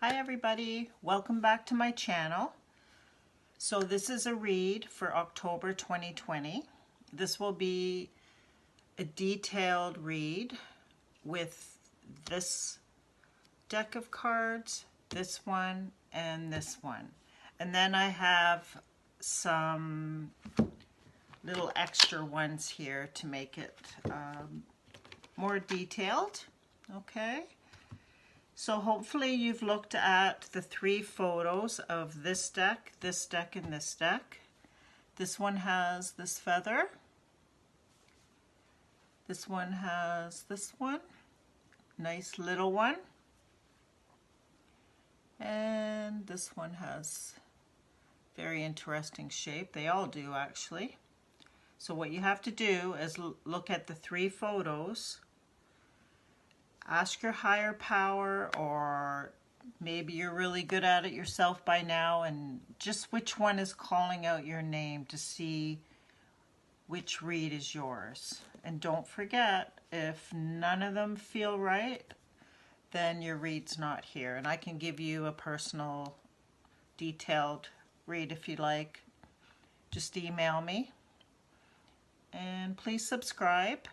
Hi everybody, welcome back to my channel. So this is a read for October 2020. This will be a detailed read with this deck of cards, this one, and this one. And then I have some little extra ones here to make it more detailed, okay? So hopefully you've looked at the 3 photos of this deck, and this deck. This one has this feather. This one has this one. Nice little one. And this one has very interesting shape. They all do actually. So what you have to do is look at the 3 photos. Ask your higher power, or maybe you're really good at it yourself by now, and just which one is calling out your name to see which read is yours. And don't forget, if none of them feel right, then your read's not here. And I can give you a personal, detailed read if you like. Just email me. And please subscribe.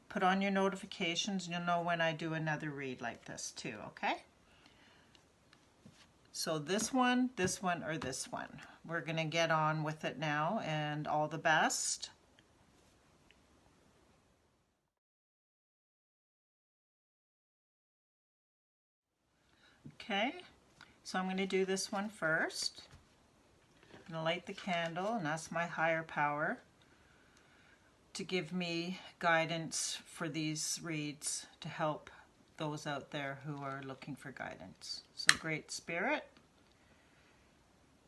Put on your notifications, you'll know when I do another read like this too, okay? So this one, or this one. We're gonna get on with it now, and all the best. Okay, so I'm gonna do this one first. I'm gonna light the candle and ask my higher power to give me guidance for these reads to help those out there who are looking for guidance. So Great Spirit,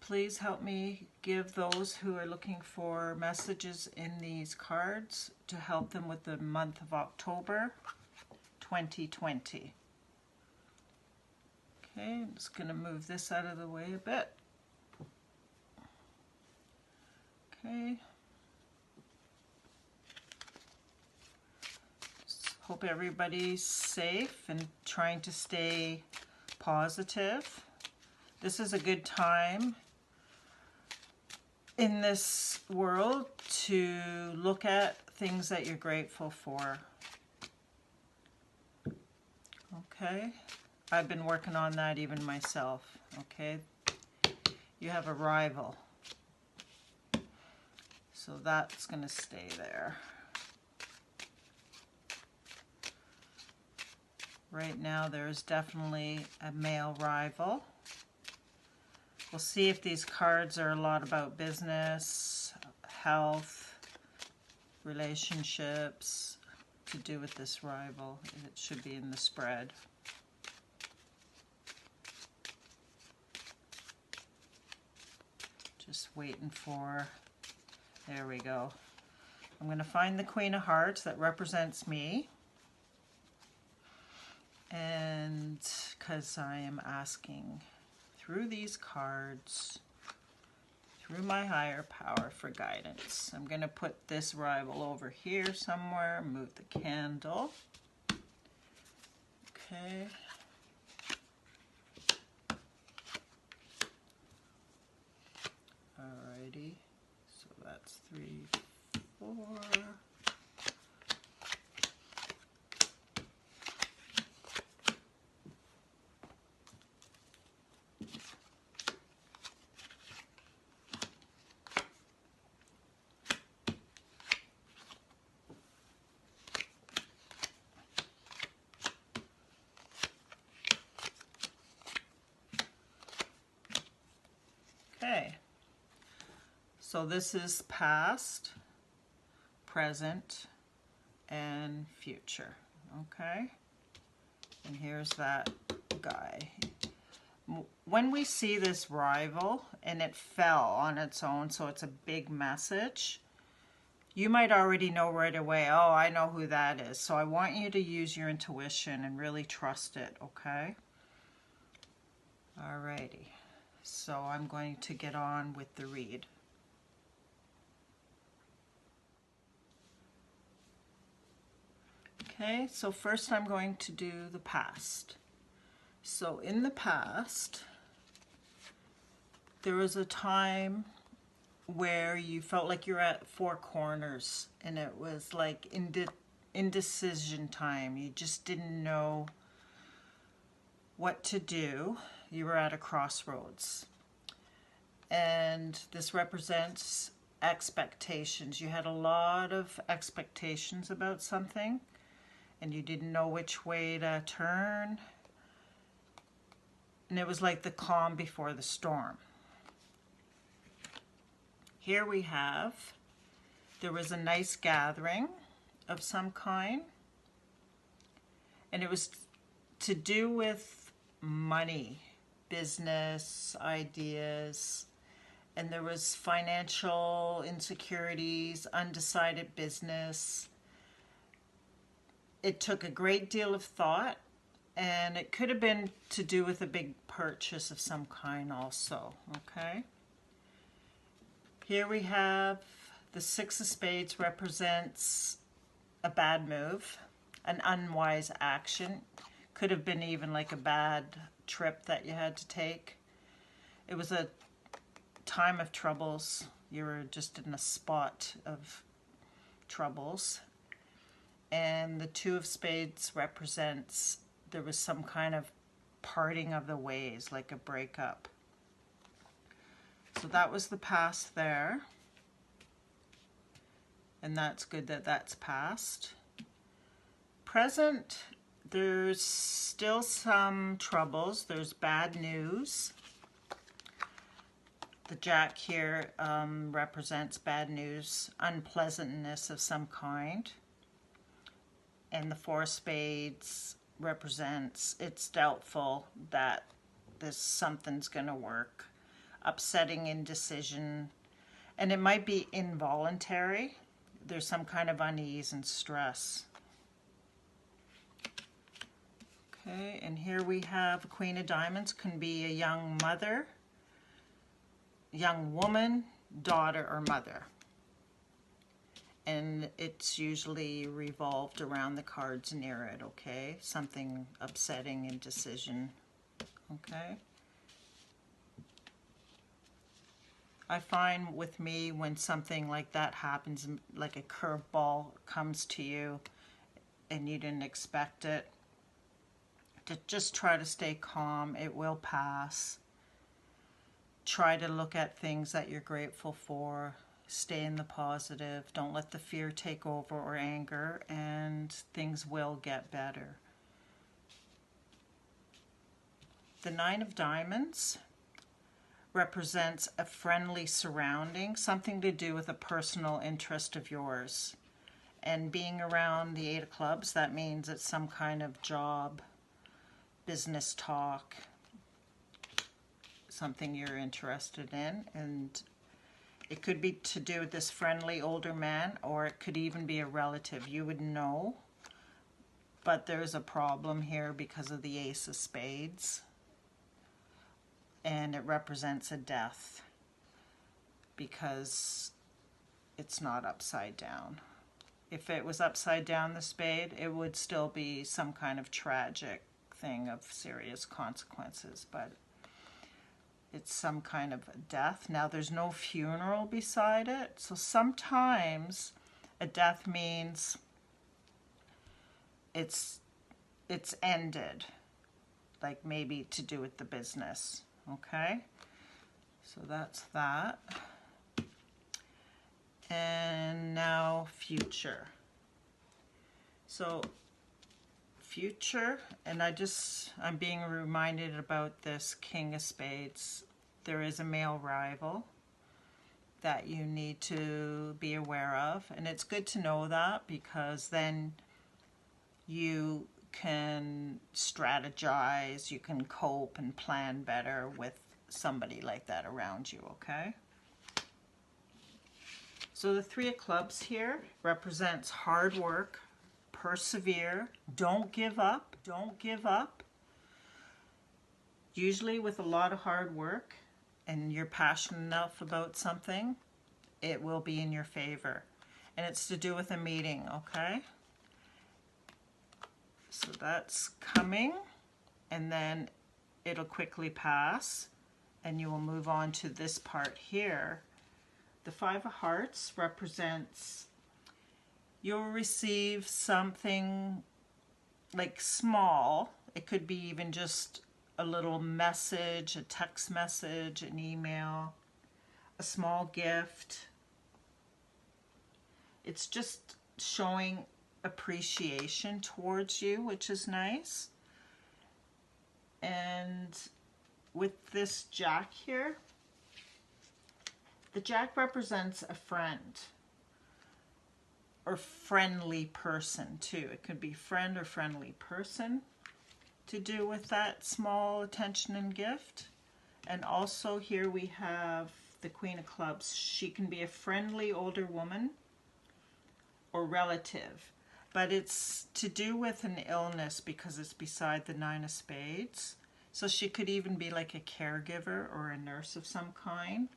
please help me give those who are looking for messages in these cards to help them with the month of October 2020. Okay, I'm just going to move this out of the way a bit. Okay. Hope everybody's safe and trying to stay positive. This is a good time in this world to look at things that you're grateful for. Okay, I've been working on that even myself. Okay, you have a rival, so that's going to stay there. Right now there's definitely a male rival. We'll see if these cards are a lot about business, health, relationships to do with this rival. It should be in the spread. Just waiting for, there we go. I'm going to find the Queen of Hearts that represents me. And because I am asking through these cards, through my higher power for guidance. I'm going to put this rival over here somewhere, move the candle. Okay. Alrighty, so that's 3, 4. Okay, so this is past, present, and future, okay? And here's that guy. When we see this rival, and it fell on its own, so it's a big message, you might already know right away, oh, I know who that is. So I want you to use your intuition and really trust it, okay? Alrighty. So I'm going to get on with the read. Okay, so first I'm going to do the past. So in the past, there was a time where you felt like you're at four corners and it was like indecision time. You just didn't know what to do. You were at a crossroads. And this represents expectations. You had a lot of expectations about something and you didn't know which way to turn. And it was like the calm before the storm. Here we have, there was a nice gathering of some kind, and it was to do with money, business, ideas, and there was financial insecurities, undecided business. It took a great deal of thought, and it could have been to do with a big purchase of some kind also, okay? Here we have the Six of Spades represents a bad move, an unwise action. Could have been even like a bad trip that you had to take. It was a time of troubles. You were just in a spot of troubles. And the Two of Spades represents there was some kind of parting of the ways, like a breakup. So that was the past there. And that's good that that's past. Present, there's still some troubles. There's bad news. The Jack here represents bad news, unpleasantness of some kind. And the Four of Spades represents it's doubtful that something's going to work. Upsetting indecision, and it might be involuntary. There's some kind of unease and stress. Okay, and here we have a Queen of Diamonds. Can be a young mother, young woman, daughter, or mother. And it's usually revolved around the cards near it, okay? Something upsetting, indecision, okay? I find with me when something like that happens, like a curveball comes to you and you didn't expect it, to just try to stay calm. It will pass. Try to look at things that you're grateful for. Stay in the positive. Don't let the fear take over or anger, and things will get better. The Nine of Diamonds represents a friendly surrounding, something to do with a personal interest of yours. And being around the Eight of Clubs, that means it's some kind of job, business talk, something you're interested in. And it could be to do with this friendly older man, or it could even be a relative. You would know, but there's a problem here because of the Ace of Spades. And it represents a death because it's not upside down. If it was upside down, the spade, it would still be some kind of tragic thing of serious consequences, but it's some kind of death. Now there's no funeral beside it, so sometimes a death means it's ended, like maybe to do with the business. Okay, so that's that. And now future. So future, and I'm being reminded about this King of Spades. There is a male rival that you need to be aware of, and it's good to know that because then you can strategize, you can cope and plan better with somebody like that around you, okay? So the Three of Clubs here represents hard work, persevere, don't give up, don't give up. Usually with a lot of hard work and you're passionate enough about something, it will be in your favor. And it's to do with a meeting, okay? So that's coming, and then it'll quickly pass and you will move on to this part here. The Five of Hearts represents you'll receive something like small. It could be even just a little message, a text message, an email, a small gift. It's just showing appreciation towards you, which is nice. And with this Jack here, the Jack represents a friend or friendly person too. It could be friend or friendly person to do with that small attention and gift. And also here we have the Queen of Clubs. She can be a friendly older woman or relative, but it's to do with an illness because it's beside the Nine of Spades. So she could even be like a caregiver or a nurse of some kind,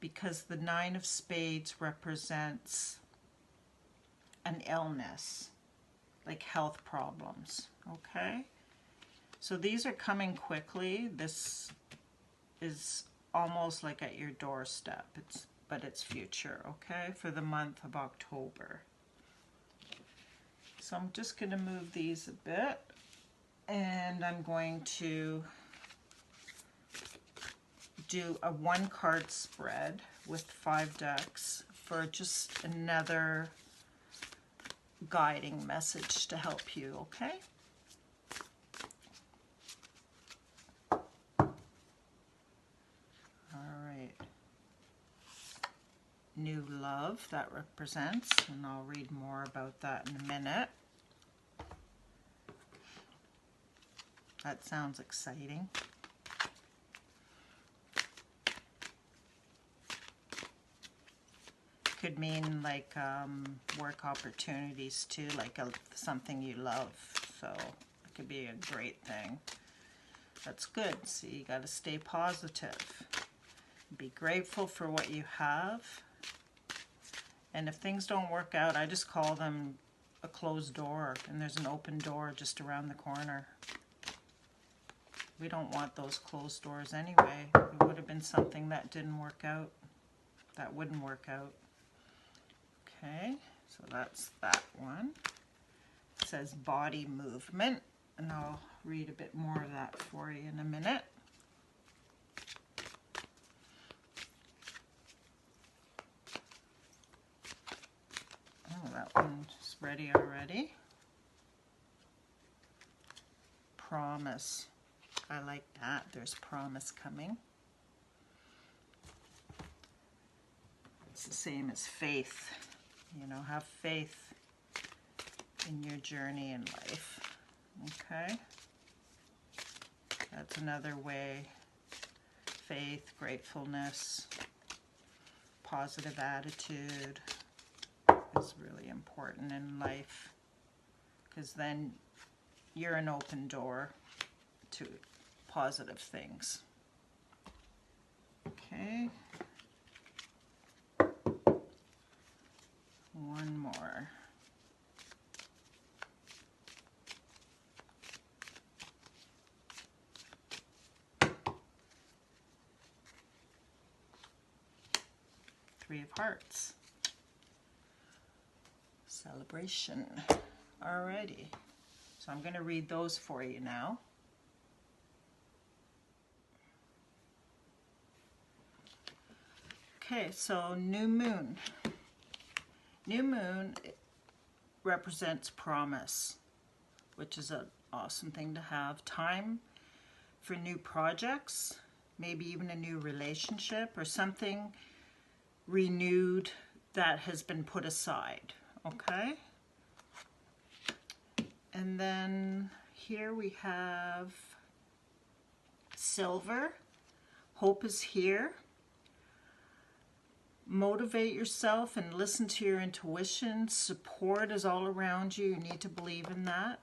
because the Nine of Spades represents an illness, like health problems, okay? So these are coming quickly. This is almost like at your doorstep, but it's future, okay, for the month of October. So I'm just going to move these a bit, and I'm going to do a 1-card spread with 5 decks for just another guiding message to help you, okay? New love, that represents, and I'll read more about that in a minute. That sounds exciting. Could mean like work opportunities too, like something you love, so it could be a great thing. That's good. See, you got to stay positive. Be grateful for what you have. And if things don't work out, I just call them a closed door, and there's an open door just around the corner. We don't want those closed doors anyway. It would have been something that didn't work out, that wouldn't work out. Okay, so that's that one. It says body movement, and I'll read a bit more of that for you in a minute. Oh, that one's ready already. Promise. I like that. There's promise coming. It's the same as faith. You know, have faith in your journey in life. Okay? That's another way. Faith, gratefulness, positive attitude is really important in life, because then you're an open door to positive things. Okay. One more. Three of Hearts. Celebration. Alrighty. So I'm going to read those for you now. Okay, so new moon. New moon represents promise, which is an awesome thing to have. Time for new projects, maybe even a new relationship or something renewed that has been put aside, okay? And then here we have silver. Hope is here. Motivate yourself and listen to your intuition. Support is all around you. You need to believe in that.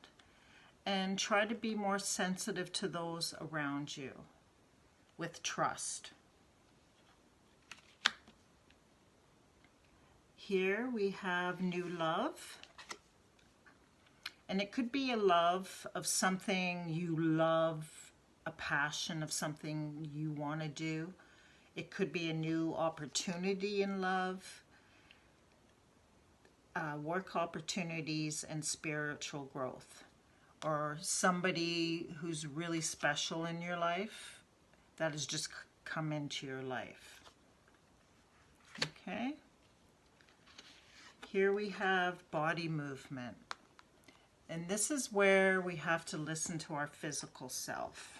And try to be more sensitive to those around you with trust. Here we have new love. And it could be a love of something you love, a passion of something you want to do. It could be a new opportunity in love, work opportunities, and spiritual growth. Or somebody who's really special in your life that has just come into your life. Okay. Here we have body movement. And this is where we have to listen to our physical self.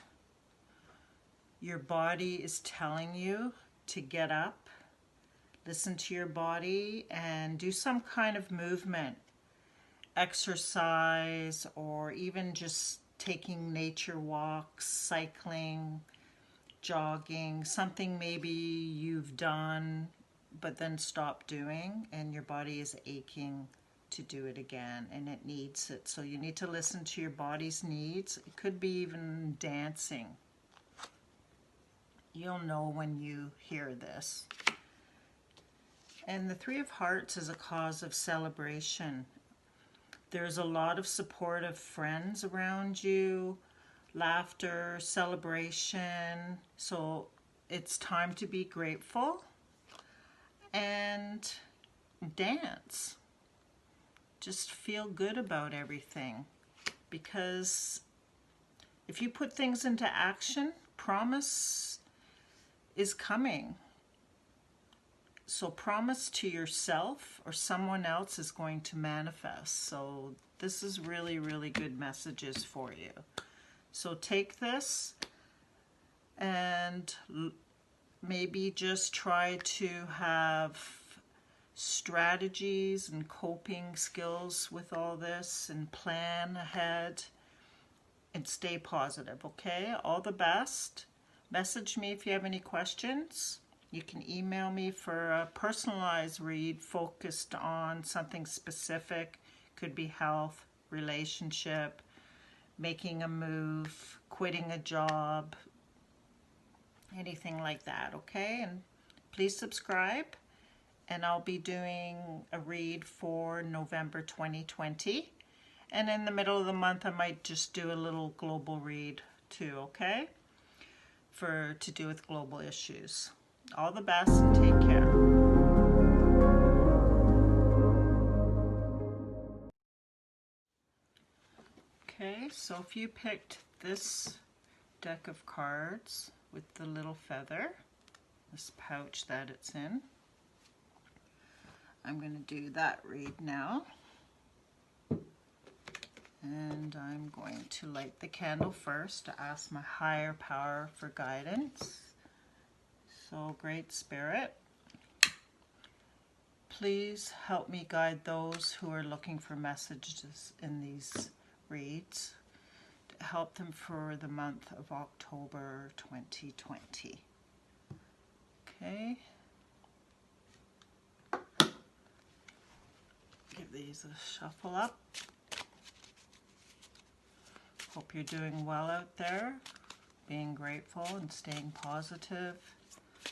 Your body is telling you to get up, listen to your body, and do some kind of movement, exercise, or even just taking nature walks, cycling, jogging, something maybe you've done but then stopped doing and your body is aching to do it again and it needs it. So you need to listen to your body's needs. It could be even dancing. You'll know when you hear this. And the Three of Hearts is a cause of celebration. There's a lot of supportive friends around you, laughter, celebration. So it's time to be grateful and dance. Just feel good about everything, because if you put things into action, promise is coming. So promise to yourself or someone else is going to manifest. So this is really, really good messages for you. So take this and maybe just try to have strategies and coping skills with all this and plan ahead and stay positive, okay? All the best. Message me if you have any questions. You can email me for a personalized read focused on something specific. Could be health, relationship, making a move, quitting a job, anything like that, okay? And please subscribe. And I'll be doing a read for November 2020. And in the middle of the month, I might just do a little global read too, okay? To do with global issues. All the best and take care. Okay, so if you picked this deck of cards with the little feather, this pouch that it's in, I'm going to do that read now. And I'm going to light the candle first to ask my higher power for guidance. So, Great Spirit, please help me guide those who are looking for messages in these reads to help them for the month of October 2020. Okay. Give these a shuffle up. Hope you're doing well out there, being grateful and staying positive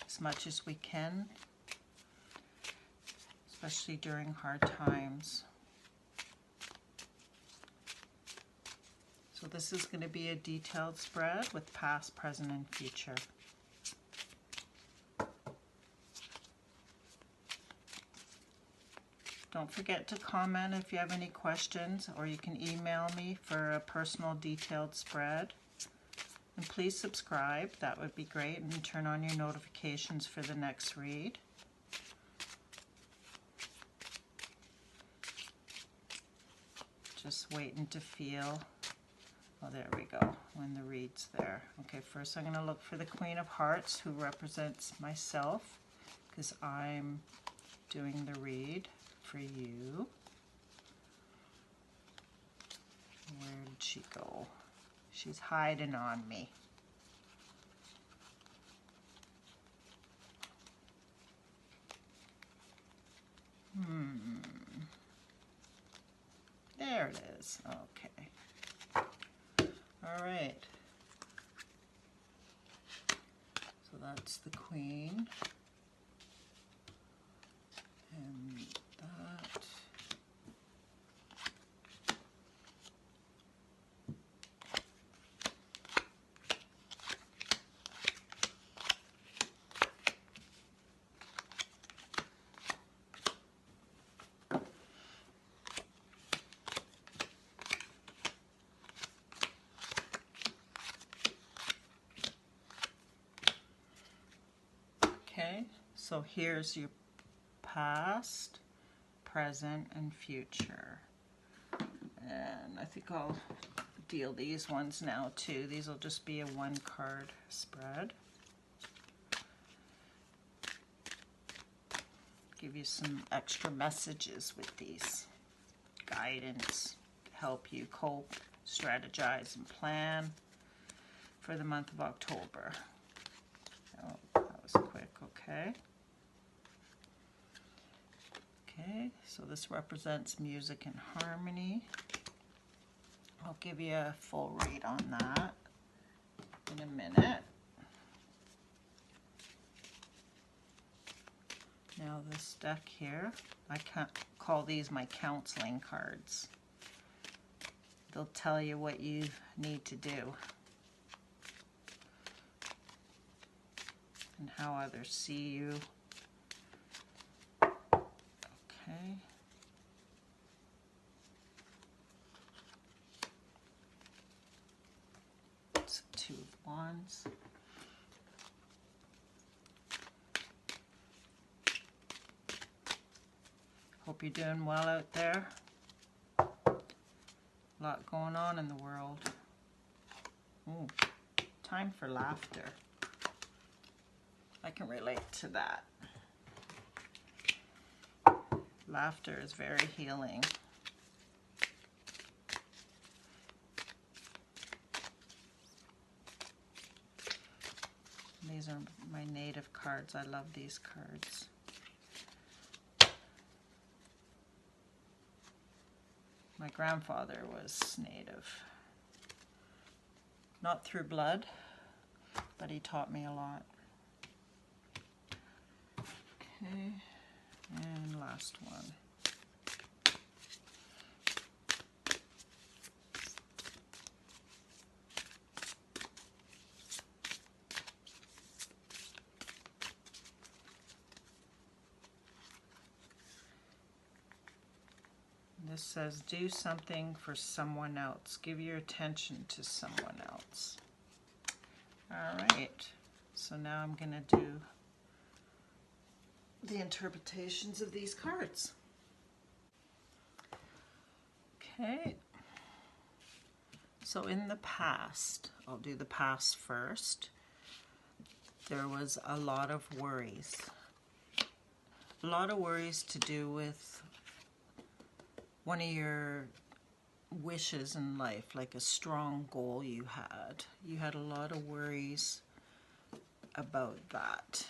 as much as we can, especially during hard times. So this is going to be a detailed spread with past, present, and future. Don't forget to comment if you have any questions, or you can email me for a personal detailed spread. And please subscribe, that would be great, and turn on your notifications for the next read. Just waiting to feel, oh there we go, when the read's there. Okay, first I'm going to look for the Queen of Hearts, who represents myself, because I'm doing the read for you. Where did she go? She's hiding on me. There it is. Okay. All right. So that's the Queen. And that. Okay, so here's your past, present, and future. And I think I'll deal these ones now too. These will just be a 1-card spread. Give you some extra messages with these. Guidance to help you cope, strategize, and plan for the month of October. Oh, that was quick, okay. Okay, so this represents music and harmony. I'll give you a full read on that in a minute. Now this deck here, I can't call these my counseling cards. They'll tell you what you need to do and how others see you. Okay. It's 2 of Wands. Hope you're doing well out there. A lot going on in the world. Ooh, time for laughter. I can relate to that. Laughter is very healing. These are my native cards. I love these cards. My grandfather was native. Not through blood, but he taught me a lot. Okay, and last one. This says, do something for someone else. Give your attention to someone else. All right, so now I'm going to do the interpretations of these cards. Okay, so in the past, I'll do the past first. There was a lot of worries. A lot of worries to do with one of your wishes in life, like a strong goal you had. You had a lot of worries about that.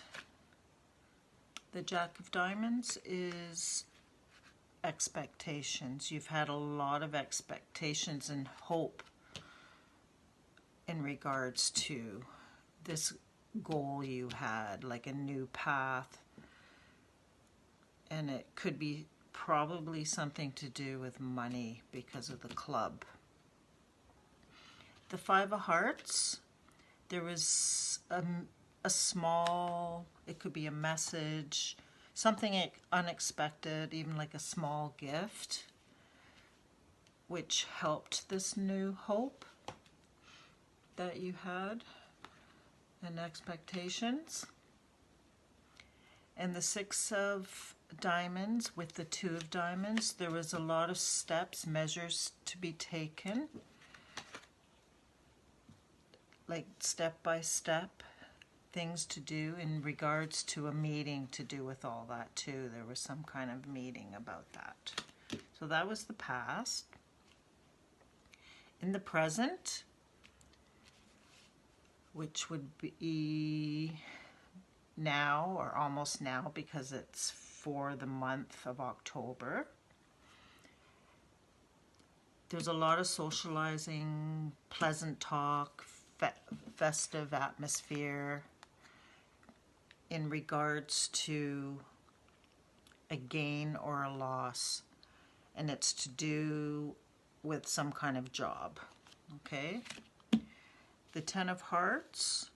The Jack of Diamonds is expectations. You've had a lot of expectations and hope in regards to this goal you had, like a new path. And it could be probably something to do with money because of the club. The 5 of Hearts, there was a small, it could be a message, something unexpected, even like a small gift, which helped this new hope that you had and expectations. And the 6 of Diamonds with the 2 of Diamonds, there was a lot of steps, measures to be taken, like step by step things to do in regards to a meeting to do with all that too. There was some kind of meeting about that. So that was the past. In the present, which would be now or almost now because it's for the month of October. There's a lot of socializing, pleasant talk, festive atmosphere in regards to a gain or a loss, and it's to do with some kind of job, okay? The 10 of Hearts,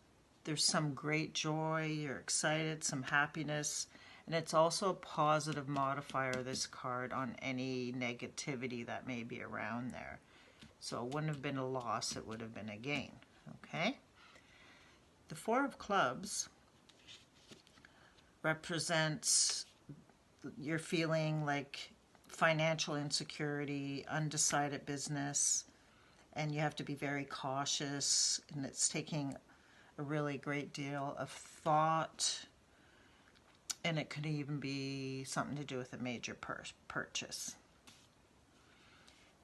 there's some great joy, you're excited, some happiness, and it's also a positive modifier, this card, on any negativity that may be around there. So it wouldn't have been a loss, it would have been a gain, okay? The 4 of Clubs, represents you're feeling like financial insecurity, undecided business, and you have to be very cautious, and it's taking a really great deal of thought, and it could even be something to do with a major purchase.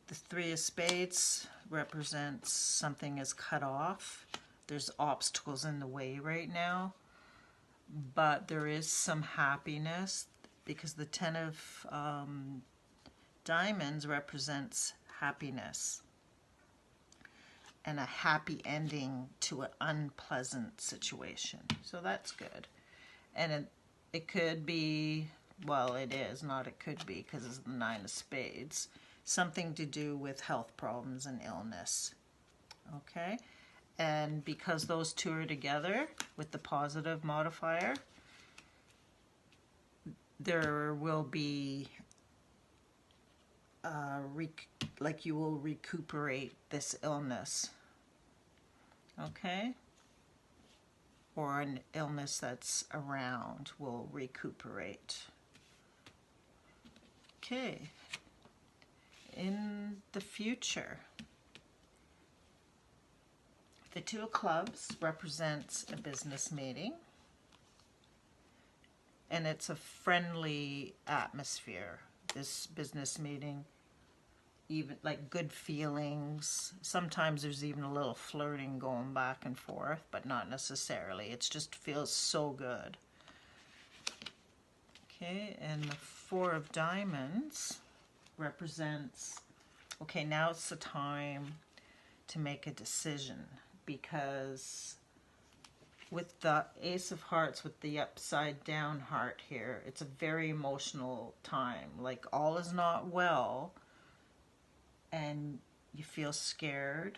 The Three of Spades represents something is cut off. There's obstacles in the way right now, but there is some happiness because the Ten of Diamonds represents happiness and a happy ending to an unpleasant situation. So that's good. And it could be, well, it is, not it could be, because it's the Nine of Spades, something to do with health problems and illness. Okay? And because those two are together with the positive modifier, there will be like you will recuperate this illness. Okay? Or an illness that's around will recuperate. Okay. In the future, the Two of Clubs represents a business meeting, and it's a friendly atmosphere, this business meeting, even like good feelings. Sometimes there's even a little flirting going back and forth, but not necessarily. It just feels so good. Okay, and the Four of Diamonds represents, okay, now it's the time to make a decision, because with the Ace of Hearts, with the upside down heart here, it's a very emotional time. Like all is not well, and you feel scared,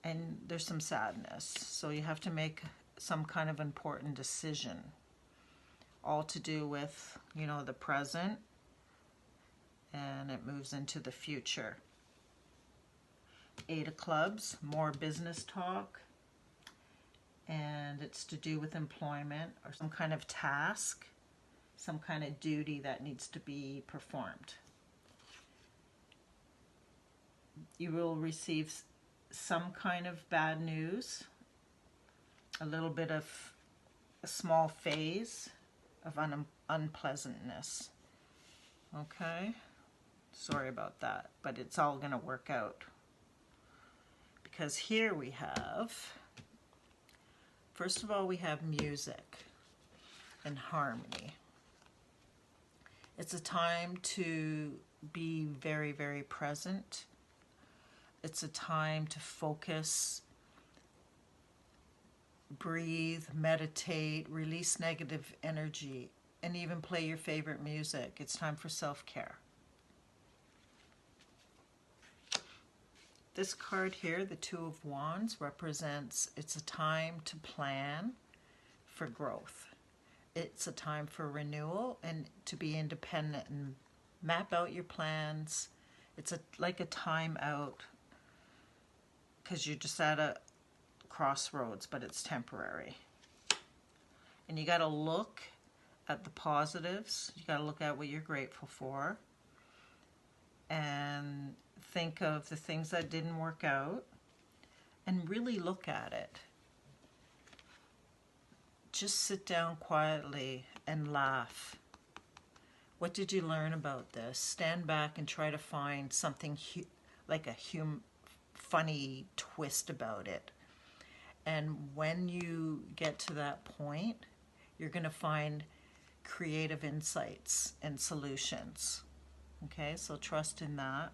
and there's some sadness. So you have to make some kind of important decision, all to do with, you know, the present, and it moves into the future. Eight of Clubs, more business talk, and it's to do with employment or some kind of task, some kind of duty that needs to be performed. You will receive some kind of bad news, a little bit of a small phase of unpleasantness. Okay? Sorry about that, but it's all going to work out. Because here we have, first of all, we have music and harmony. It's a time to be very, very present. It's a time to focus, breathe, meditate, release negative energy, and even play your favorite music. It's time for self-care. This card here, the Two of Wands, represents it's a time to plan for growth. It's a time for renewal and to be independent and map out your plans. It's like a time out, because you're just at a crossroads, but it's temporary. And you got to look at the positives. You got to look at what you're grateful for, and think of the things that didn't work out, and really look at it. Just sit down quietly and laugh. What did you learn about this? Stand back and try to find something like a funny twist about it. And when you get to that point, you're going to find creative insights and solutions. Okay, so trust in that.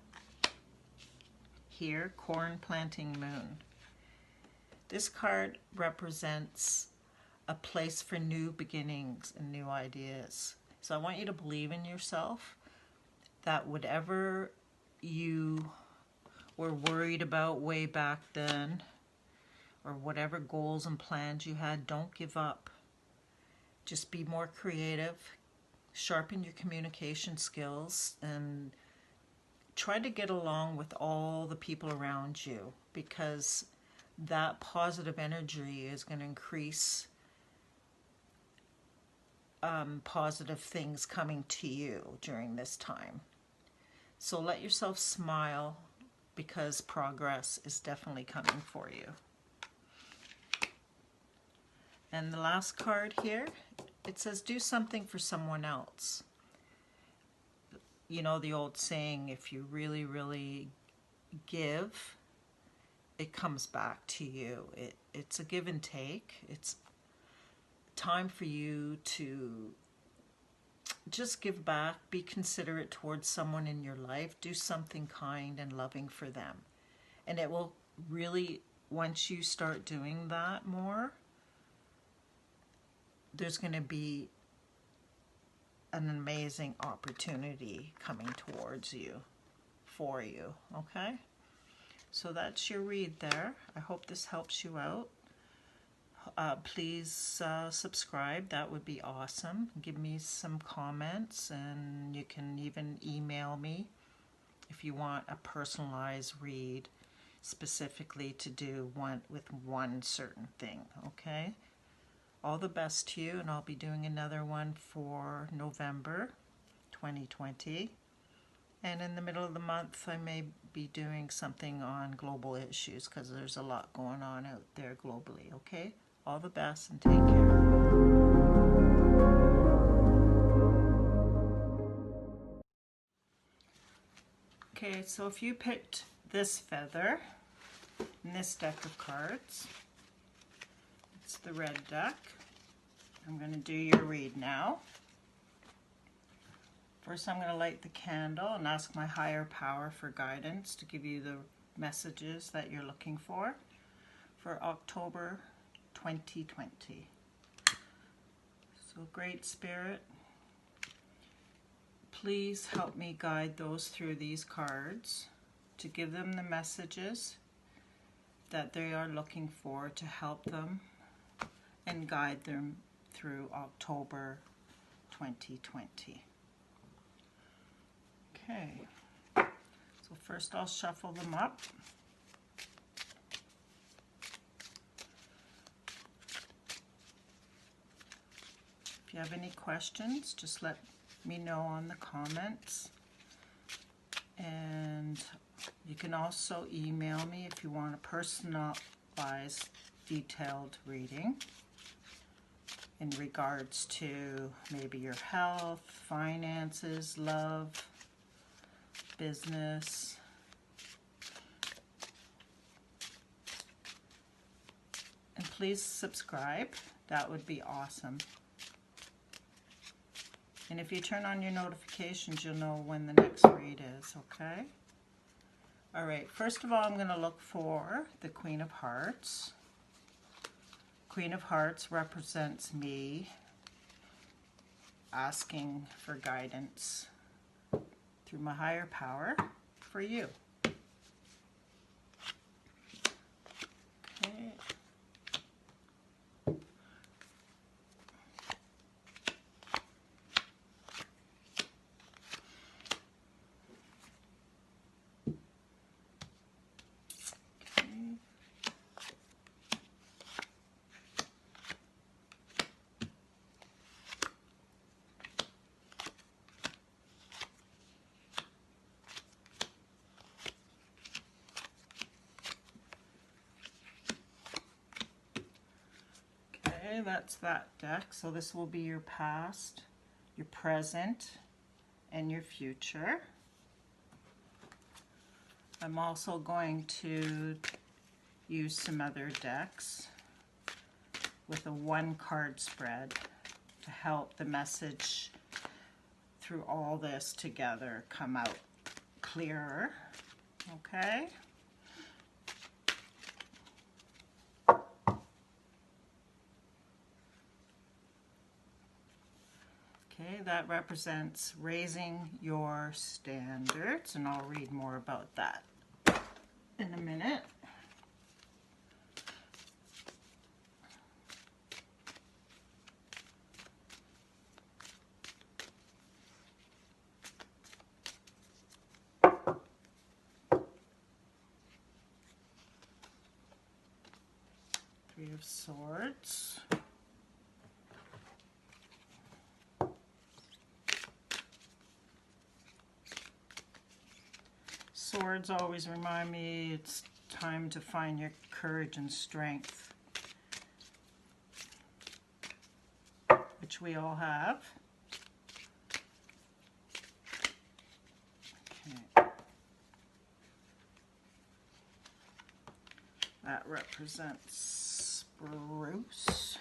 Here, Corn Planting Moon. This card represents a place for new beginnings and new ideas. So I want you to believe in yourself, that whatever you were worried about way back then, or whatever goals and plans you had, don't give up. Just be more creative, sharpen your communication skills, and try to get along with all the people around you, because that positive energy is going to increase positive things coming to you during this time. So let yourself smile, because progress is definitely coming for you. And the last card here, it says do something for someone else. You know the old saying, if you really, really give, it comes back to you. It's a give and take. It's time for you to just give back, be considerate towards someone in your life, do something kind and loving for them. And it will really, once you start doing that more, there's going to be an amazing opportunity coming towards you, for you, okay? So that's your read there. I hope this helps you out. Please subscribe. That would be awesome. Give me some comments, and you can even email me if you want a personalized read specifically to do one certain thing, okay? All the best to you, and I'll be doing another one for November 2020. And in the middle of the month, I may be doing something on global issues, because there's a lot going on out there globally, okay? All the best, and take care. Okay, so if you picked this feather in this deck of cards, it's the red deck. I'm going to do your read now. First, I'm going to light the candle and ask my higher power for guidance to give you the messages that you're looking for October 2020. So, Great Spirit, please help me guide those through these cards to give them the messages that they are looking for, to help them and guide them through October 2020. Okay, so first I'll shuffle them up. If you have any questions, just let me know on the comments. And you can also email me if you want a personalized, detailed reading in regards to maybe your health, finances, love, business. And please subscribe. That would be awesome. And if you turn on your notifications, you'll know when the next read is, okay? All right, first of all, I'm going to look for the Queen of Hearts. Queen of Hearts represents me asking for guidance through my higher power for you. Okay. Okay, that's that deck. So this will be your past, your present, and your future. I'm also going to use some other decks with a one-card spread to help the message through all this together come out clearer. Okay? Okay, that represents raising your standards, and I'll read more about that in a minute. Three of Swords. Swords always remind me it's time to find your courage and strength, which we all have. Okay. That represents spruce.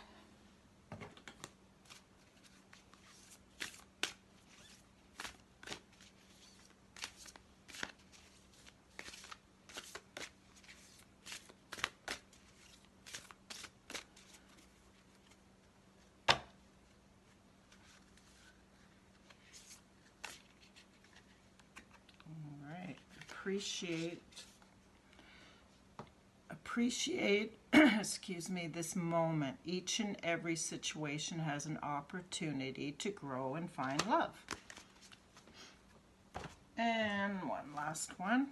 Appreciate excuse me, this moment. Each and every situation has an opportunity to grow and find love. And one last one.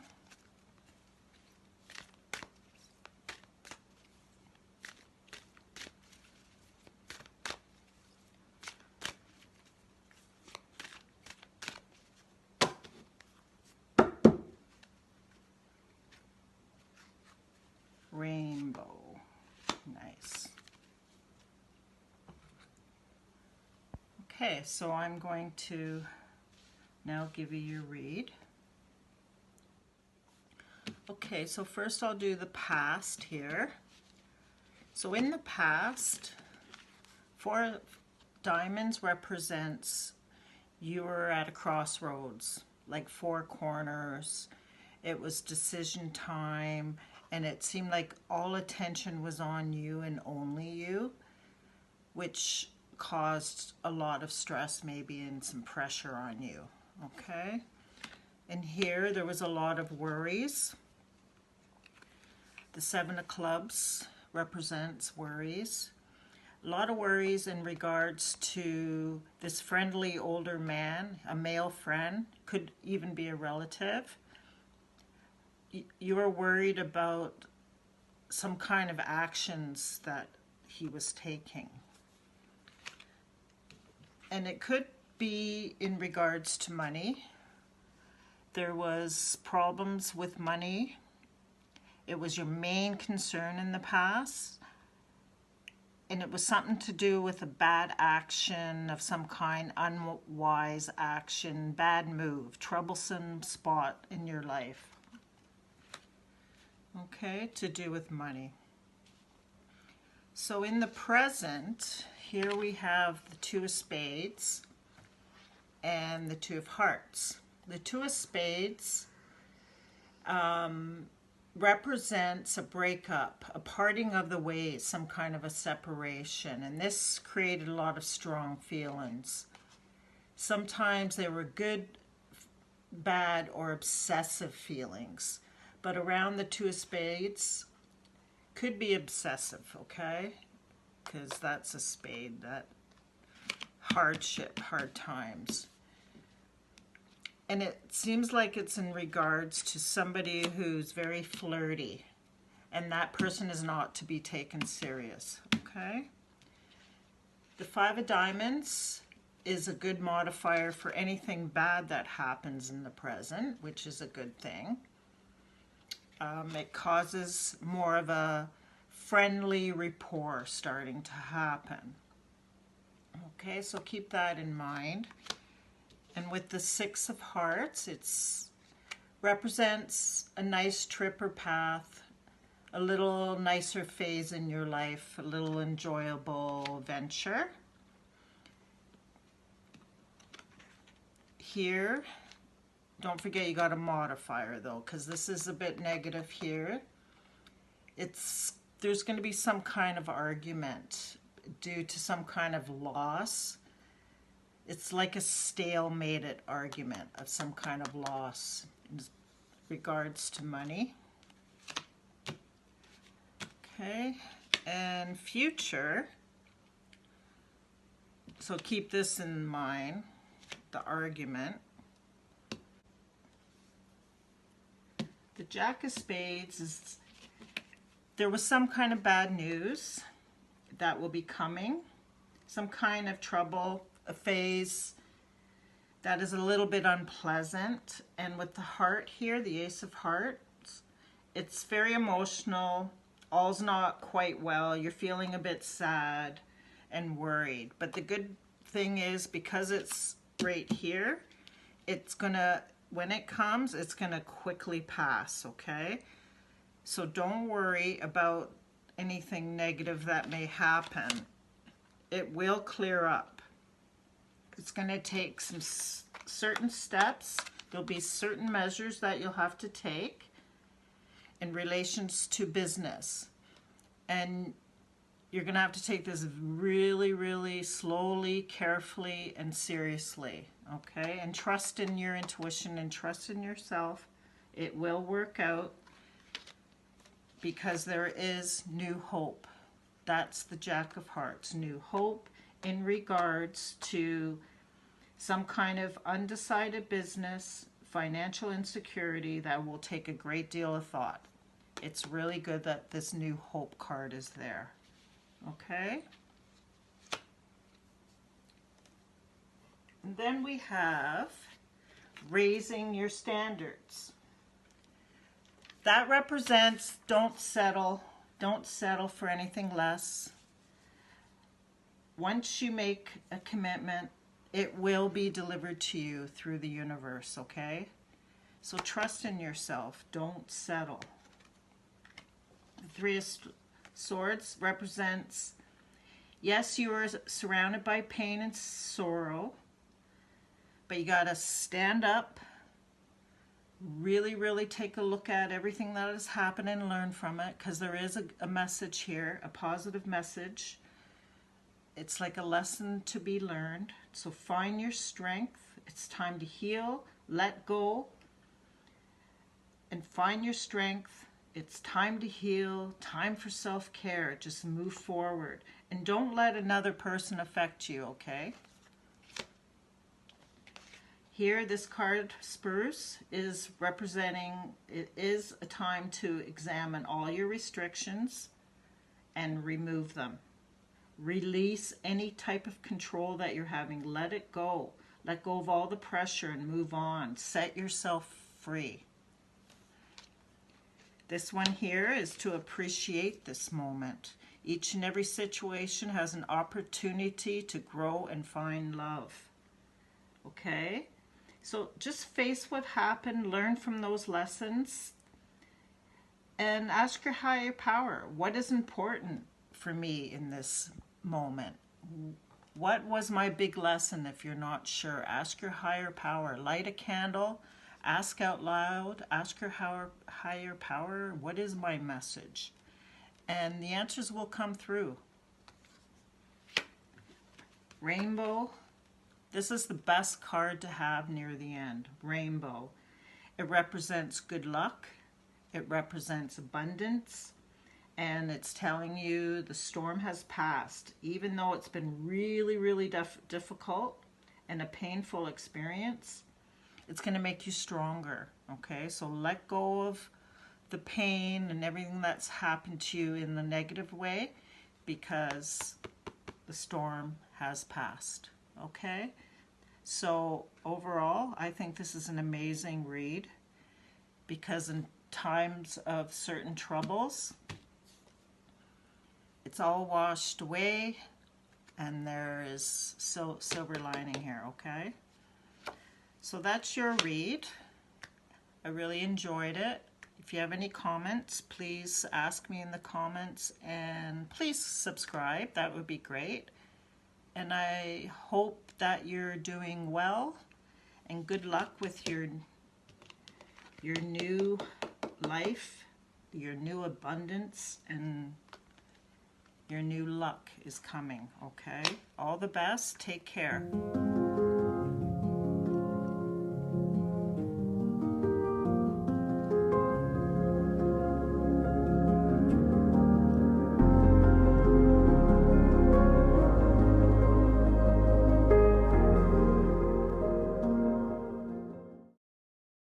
Rainbow. Nice. Okay, so I'm going to now give you your read. Okay, so first I'll do the past here. So in the past, 4 diamonds represents you were at a crossroads, like 4 corners. It was decision time, and it seemed like all attention was on you and only you, which caused a lot of stress maybe and some pressure on you, okay? And here there was a lot of worries. The 7 of clubs represents worries. A lot of worries in regards to this friendly older man, a male friend, could even be a relative. You were worried about some kind of actions that he was taking. And it could be in regards to money. There was problems with money. It was your main concern in the past. And it was something to do with a bad action of some kind, unwise action, bad move, troublesome spot in your life. Okay, to do with money. So in the present, here we have the 2 of spades and the 2 of hearts. The 2 of spades represents a breakup, a parting of the ways, some kind of a separation. And this created a lot of strong feelings. Sometimes they were good, bad, or obsessive feelings. But around the 2 of spades could be obsessive, okay? Because that's a spade, that hardship, hard times. And it seems like it's in regards to somebody who's very flirty, and that person is not to be taken serious, okay? The 5 of diamonds is a good modifier for anything bad that happens in the present, which is a good thing. It causes more of a friendly rapport starting to happen. Okay, so keep that in mind. And with the 6 of hearts, it represents a nice trip or path, a little nicer phase in your life, a little enjoyable venture. Here, don't forget you got a modifier though, because this is a bit negative here. There's going to be some kind of argument due to some kind of loss. It's like a stalemated argument of some kind of loss in regards to money. Okay, and future. So keep this in mind, the argument. The Jack of Spades is, there was some kind of bad news that will be coming, some kind of trouble, a phase that is a little bit unpleasant. And with the heart here, the Ace of Hearts, it's very emotional. All's not quite well. You're feeling a bit sad and worried. But the good thing is, because it's right here, it's gonna, when it comes, it's gonna quickly pass, okay? So don't worry about anything negative that may happen. It will clear up. It's going to take some certain steps. There'll be certain measures that you'll have to take in relations to business. And you're going to have to take this really, really slowly, carefully, and seriously, okay? And trust in your intuition and trust in yourself. It will work out because there is new hope. That's the Jack of Hearts, new hope in regards to some kind of undecided business, financial insecurity that will take a great deal of thought. It's really good that this new hope card is there. Okay? And then we have raising your standards. That represents don't settle for anything less. Once you make a commitment, it will be delivered to you through the universe, okay? So trust in yourself, don't settle. The Three of Swords represents, yes, you are surrounded by pain and sorrow, but you gotta stand up, really, really take a look at everything that has happened and learn from it, because there is a message here, a positive message. It's like a lesson to be learned. So find your strength. It's time to heal, let go, and find your strength. It's time to heal, time for self-care. Just move forward. And don't let another person affect you, okay? Here, this card, Spruce, is representing, it is a time to examine all your restrictions and remove them. Release any type of control that you're having. Let it go. Let go of all the pressure and move on. Set yourself free. This one here is to appreciate this moment. Each and every situation has an opportunity to grow and find love. Okay? So just face what happened, learn from those lessons, and ask your higher power, what is important for me in this moment? What was my big lesson? If you're not sure, ask your higher power. Light a candle, ask out loud, ask your higher power, what is my message? And the answers will come through. Rainbow. This is the best card to have near the end. Rainbow. It represents good luck. It represents abundance. And it's telling you the storm has passed. Even though it's been really, really difficult and a painful experience, it's going to make you stronger. Okay, so let go of the pain and everything that's happened to you in the negative way, because the storm has passed. Okay, so overall, I think this is an amazing read, because in times of certain troubles, it's all washed away, and there is silver lining here, okay? So that's your read. I really enjoyed it. If you have any comments, please ask me in the comments, and please subscribe. That would be great. And I hope that you're doing well, and good luck with your new life, your new abundance, and your new luck is coming, okay? All the best. Take care.